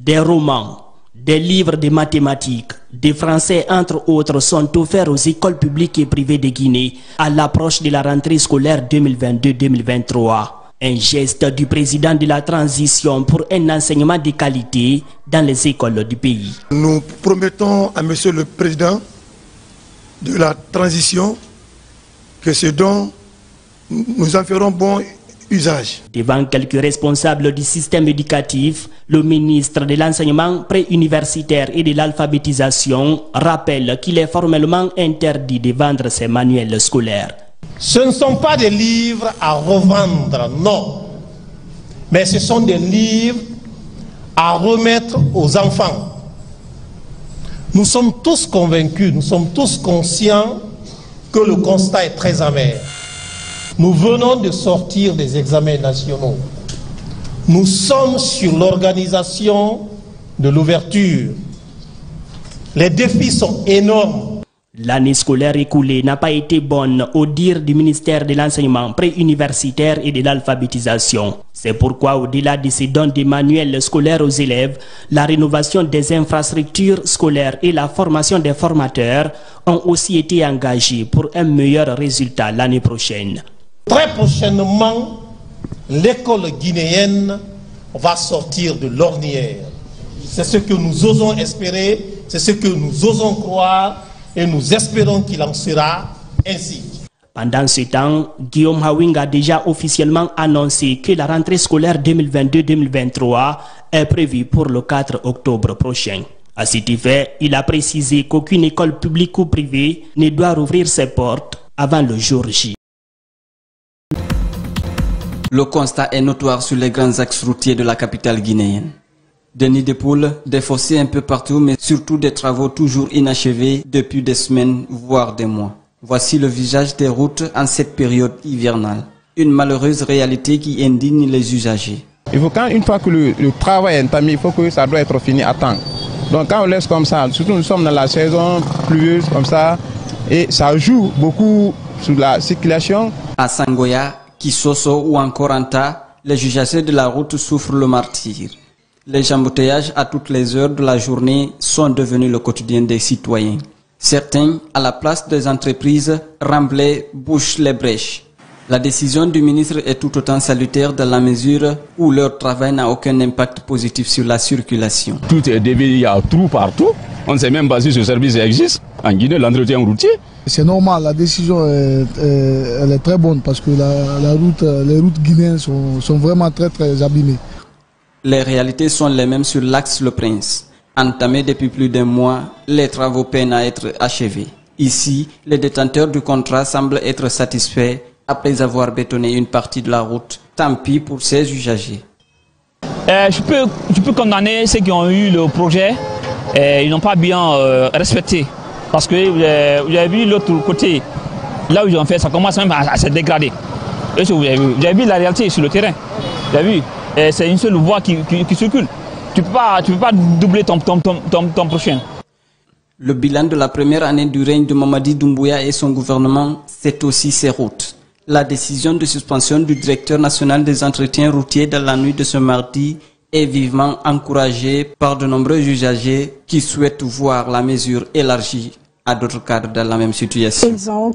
Des romans, des livres de mathématiques, des français entre autres sont offerts aux écoles publiques et privées de Guinée à l'approche de la rentrée scolaire 2022-2023. Un geste du président de la transition pour un enseignement de qualité dans les écoles du pays. Nous promettons à monsieur le président de la transition que ce dont nous en ferons bon usage. Devant quelques responsables du système éducatif, le ministre de l'enseignement préuniversitaire et de l'alphabétisation rappelle qu'il est formellement interdit de vendre ces manuels scolaires. Ce ne sont pas des livres à revendre, non. Mais ce sont des livres à remettre aux enfants. Nous sommes tous convaincus, nous sommes tous conscients que le constat est très amer. Nous venons de sortir des examens nationaux. Nous sommes sur l'organisation de l'ouverture. Les défis sont énormes. L'année scolaire écoulée n'a pas été bonne au dire du ministère de l'enseignement préuniversitaire et de l'alphabétisation. C'est pourquoi au-delà de ces dons des manuels scolaires aux élèves, la rénovation des infrastructures scolaires et la formation des formateurs ont aussi été engagés pour un meilleur résultat l'année prochaine. Très prochainement, l'école guinéenne va sortir de l'ornière. C'est ce que nous osons espérer, c'est ce que nous osons croire et nous espérons qu'il en sera ainsi. Pendant ce temps, Guillaume Hawing a déjà officiellement annoncé que la rentrée scolaire 2022-2023 est prévue pour le 4 octobre prochain. À cet effet, il a précisé qu'aucune école publique ou privée ne doit rouvrir ses portes avant le jour J. Le constat est notoire sur les grands axes routiers de la capitale guinéenne. Des nids de poules, des fossés un peu partout, mais surtout des travaux toujours inachevés depuis des semaines, voire des mois. Voici le visage des routes en cette période hivernale. Une malheureuse réalité qui indigne les usagers. Il faut une fois que le travail est entamé, il faut que ça doit être fini à temps. Donc quand on laisse comme ça, surtout nous sommes dans la saison pluvieuse comme ça, et ça joue beaucoup sur la circulation. À Sangoya, Kisoso ou encore Anta, les usagers de la route souffrent le martyre. Les embouteillages à toutes les heures de la journée sont devenus le quotidien des citoyens. Certains, à la place des entreprises, remblais bouchent les brèches. La décision du ministre est tout autant salutaire dans la mesure où leur travail n'a aucun impact positif sur la circulation. Tout est dévié, il y a trou partout. On ne sait même pas si ce service existe. En Guinée, l'entretien routier. C'est normal, la décision elle est très bonne parce que les routes guinéennes sont vraiment très abîmées. Les réalités sont les mêmes sur l'axe Le Prince. Entamé depuis plus d'un mois, les travaux peinent à être achevés. Ici, les détenteurs du contrat semblent être satisfaits après avoir bétonné une partie de la route. Tant pis pour ces usagers. Je peux condamner ceux qui ont eu le projet. Ils n'ont pas bien respecté. Parce que vous avez vu l'autre côté, là où ils ont fait, ça commence même à se dégrader. Vous avez vu la réalité sur le terrain. Vous avez vu, c'est une seule voie qui circule. Tu peux pas doubler ton prochain. Le bilan de la première année du règne de Mamadi Doumbouya et son gouvernement, c'est aussi ses routes. La décision de suspension du directeur national des entretiens routiers dans la nuit de ce mardi est vivement encouragée par de nombreux usagers qui souhaitent voir la mesure élargie à d'autres cadres dans la même situation.